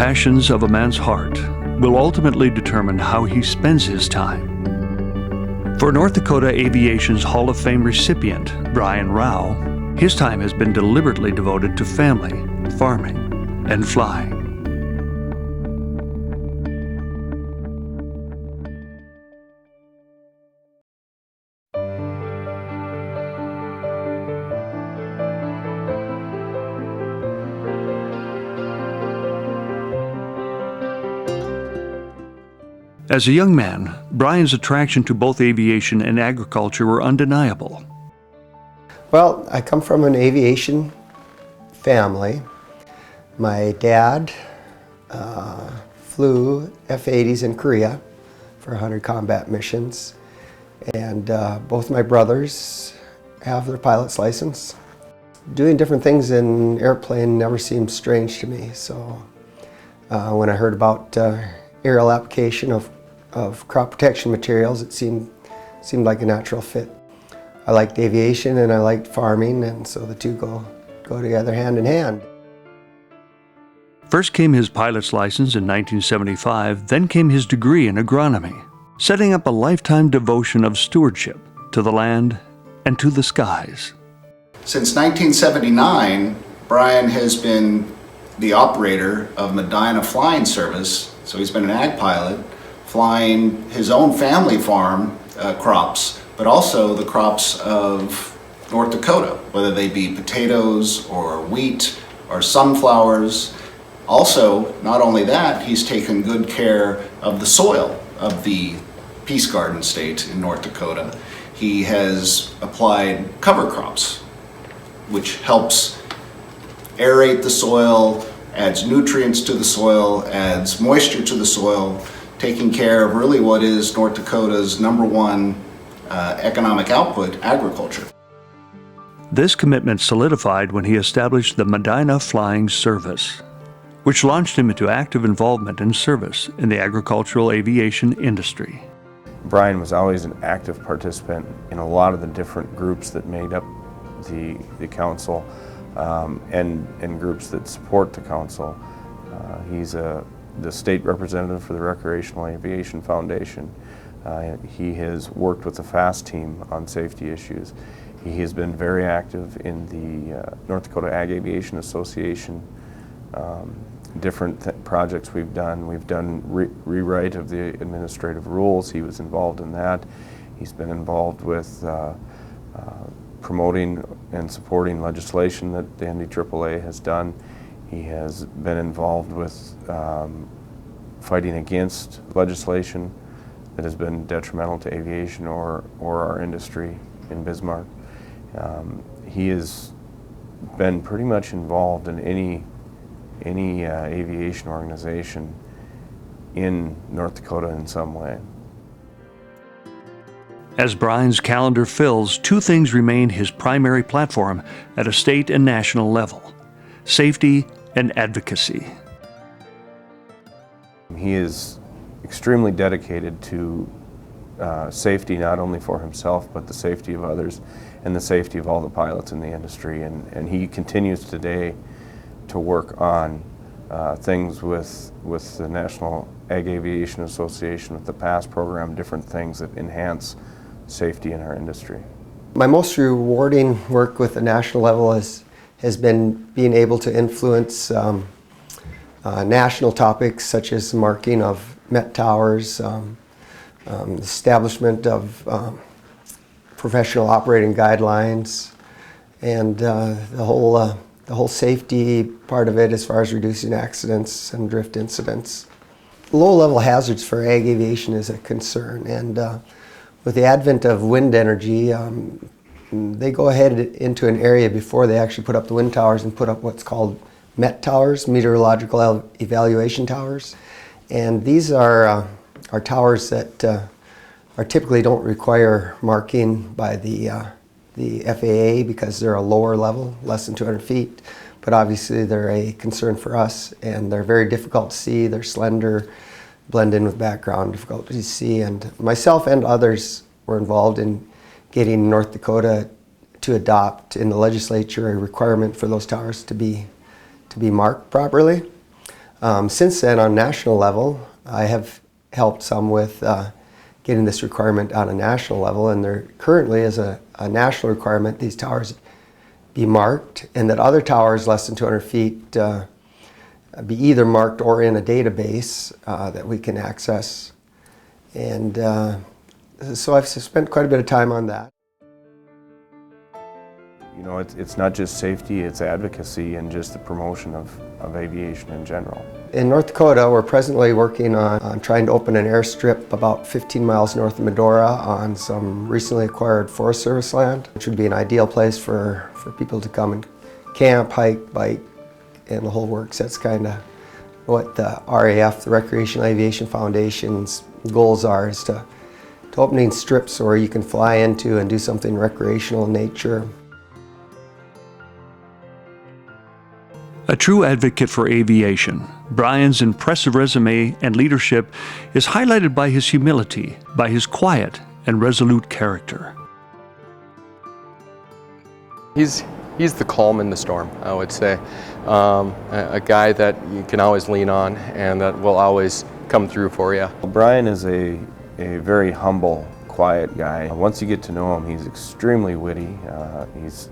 passions of a man's heart will ultimately determine how he spends his time. For North Dakota Aviation's Hall of Fame recipient, Brian Rao, his time has been deliberately devoted to family, farming, and flying. As a young man, Brian's attraction to both aviation and agriculture were undeniable. Well, I come from an aviation family. My dad flew F-80s in Korea for 100 combat missions, and both my brothers have their pilot's license. Doing different things in an airplane never seemed strange to me, so when I heard about aerial application of crop protection materials, it seemed like a natural fit. I liked aviation and I liked farming, and so the two go together hand in hand. First came his pilot's license in 1975, then came his degree in agronomy, setting up a lifetime devotion of stewardship to the land and to the skies. Since 1979, Brian has been the operator of Medina Flying Service, so he's been an ag pilot, flying his own family farm crops, but also the crops of North Dakota, whether they be potatoes or wheat or sunflowers. Also, not only that, he's taken good care of the soil of the Peace Garden state in North Dakota. He has applied cover crops, which helps aerate the soil, adds nutrients to the soil, adds moisture to the soil, taking care of really what is North Dakota's #1 economic output, agriculture. This commitment solidified when he established the Medina Flying Service, which launched him into active involvement and service in the agricultural aviation industry. Brian was always an active participant in a lot of the different groups that made up the council and groups that support the council. He's the state representative for the Recreational Aviation Foundation. He has worked with the FAST team on safety issues. He has been very active in the North Dakota Ag Aviation Association. Different projects we've done. We've done rewrite of the administrative rules. He was involved in that. He's been involved with promoting and supporting legislation that the NDAAA has done. He has been involved with fighting against legislation that has been detrimental to aviation or our industry in Bismarck. He has been pretty much involved in any aviation organization in North Dakota in some way. As Brian's calendar fills, two things remain his primary platform at a state and national level: safety and advocacy. He is extremely dedicated to safety, not only for himself, but the safety of others and the safety of all the pilots in the industry. And he continues today to work on things with the National Ag Aviation Association, with the PASS program, different things that enhance safety in our industry. My most rewarding work with the national level has been being able to influence national topics such as marking of Met towers, establishment of professional operating guidelines, and the whole safety part of it as far as reducing accidents and drift incidents. Low-level hazards for ag aviation is a concern, and with the advent of wind energy, they go ahead into an area before they actually put up the wind towers and put up what's called MET towers, meteorological evaluation towers. And these are towers that typically don't require marking by the FAA because they're a lower level, less than 200 feet. But obviously they're a concern for us, and they're very difficult to see. They're slender, blend in with background, difficult to see. And myself and others were involved in getting North Dakota to adopt in the legislature a requirement for those towers to be marked properly. Since then, on national level, I have helped some with getting this requirement on a national level, and there currently is a national requirement these towers be marked, and that other towers less than 200 feet be either marked or in a database that we can access. And so I've spent quite a bit of time on that. You know, it's not just safety, it's advocacy and just the promotion of aviation in general. In North Dakota, we're presently working on trying to open an airstrip about 15 miles north of Medora on some recently acquired Forest Service land, which would be an ideal place for people to come and camp, hike, bike, and the whole works. That's kind of what the RAF, the Recreational Aviation Foundation's goals are, is to opening strips where you can fly into and do something recreational in nature. A true advocate for aviation, Brian's impressive resume and leadership is highlighted by his humility, by his quiet and resolute character. He's the calm in the storm, I would say. A guy that you can always lean on and that will always come through for you. Brian is a very humble, quiet guy. Once you get to know him, he's extremely witty. He's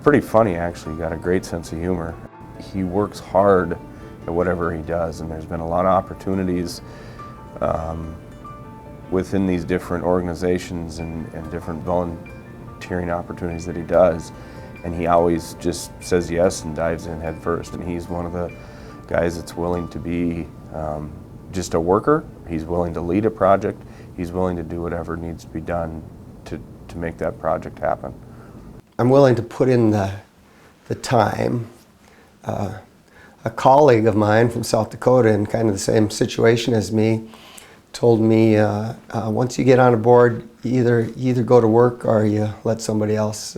pretty funny, actually. Got a great sense of humor. He works hard at whatever he does, and there's been a lot of opportunities within these different organizations and different volunteering opportunities that he does, and he always just says yes and dives in head first. And he's one of the guys that's willing to be just a worker. He's willing to lead a project. He's willing to do whatever needs to be done to make that project happen. I'm willing to put in the time. A colleague of mine from South Dakota in kind of the same situation as me told me once you get on a board, you either go to work or you let somebody else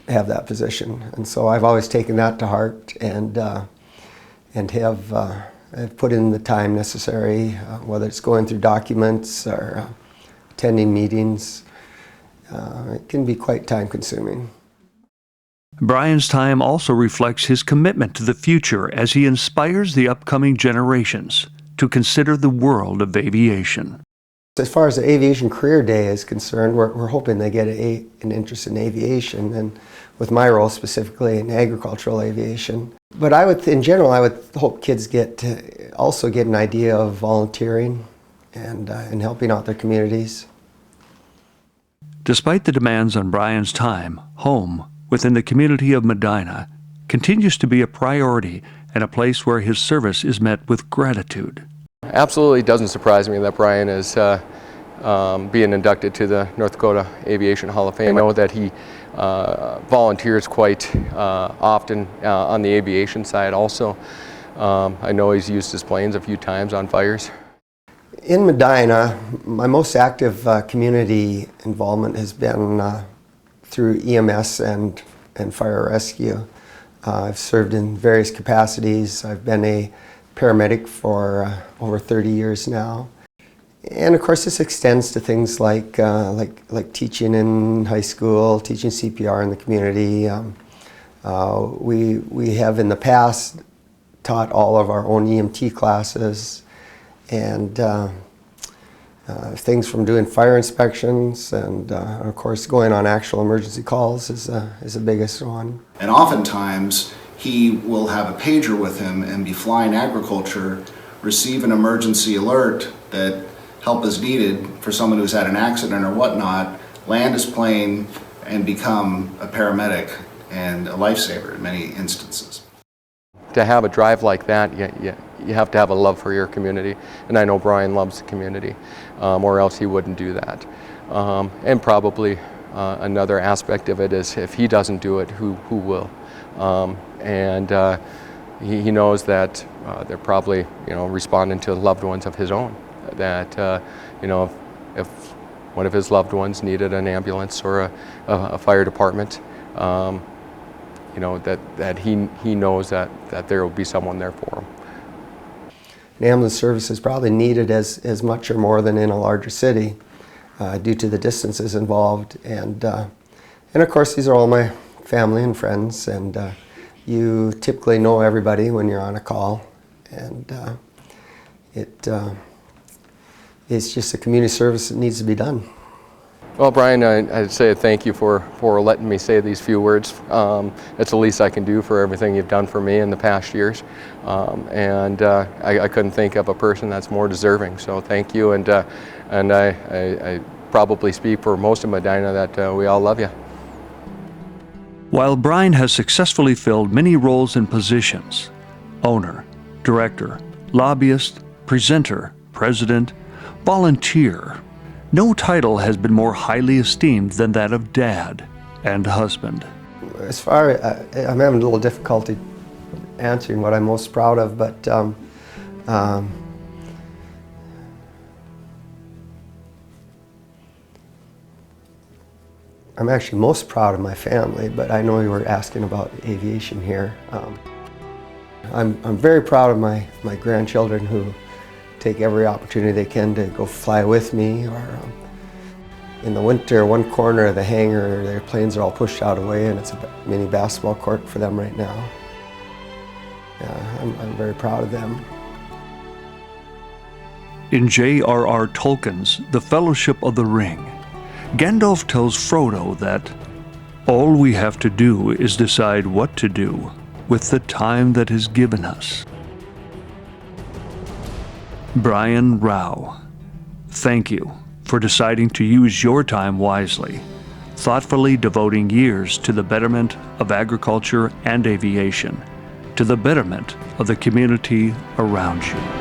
have that position. And so I've always taken that to heart and have put in the time necessary, whether it's going through documents or attending meetings. It can be quite time-consuming. Brian's time also reflects his commitment to the future as he inspires the upcoming generations to consider the world of aviation. As far as the Aviation Career Day is concerned, we're hoping they get an interest in aviation, and with my role specifically in agricultural aviation. But in general, I would hope kids also get an idea of volunteering and helping out their communities. Despite the demands on Brian's time, home, within the community of Medina, continues to be a priority and a place where his service is met with gratitude. Absolutely doesn't surprise me that Brian is being inducted to the North Dakota Aviation Hall of Fame. I know that he volunteers quite often on the aviation side also. I know he's used his planes a few times on fires. In Medina, my most active community involvement has been through EMS and fire rescue. I've served in various capacities. I've been a paramedic for over 30 years now. And of course this extends to things like teaching in high school, teaching CPR in the community. We have in the past taught all of our own EMT classes, and things from doing fire inspections and of course going on actual emergency calls is the biggest one. And oftentimes he will have a pager with him and be flying agriculture, receive an emergency alert that help is needed for someone who's had an accident or whatnot, land his plane and become a paramedic and a lifesaver in many instances. To have a drive like that, you have to have a love for your community, and I know Brian loves the community, or else he wouldn't do that. And probably another aspect of it is if he doesn't do it, who will? He knows that they're probably responding to loved ones of his own. That if one of his loved ones needed an ambulance or a fire department, that he knows that there will be someone there for him. An ambulance service is probably needed as much or more than in a larger city due to the distances involved. And of course these are all my family and friends, and you typically know everybody when you're on a call, and it's just a community service that needs to be done. Well, Brian, I'd say thank you for letting me say these few words. It's the least I can do for everything you've done for me in the past years. I couldn't think of a person that's more deserving, so thank you. And I probably speak for most of Medina that we all love you. While Brian has successfully filled many roles and positions, owner, director, lobbyist, presenter, president, volunteer, no title has been more highly esteemed than that of dad and husband. As far I'm having a little difficulty answering what I'm most proud of, but I'm actually most proud of my family, but I know you were asking about aviation here. I'm very proud of my grandchildren who take every opportunity they can to go fly with me, or in the winter, one corner of the hangar, their planes are all pushed out of the way, and it's a mini basketball court for them right now. I'm very proud of them. In J.R.R. Tolkien's The Fellowship of the Ring, Gandalf tells Frodo that all we have to do is decide what to do with the time that is given us. Brian Rao, thank you for deciding to use your time wisely, thoughtfully devoting years to the betterment of agriculture and aviation, to the betterment of the community around you.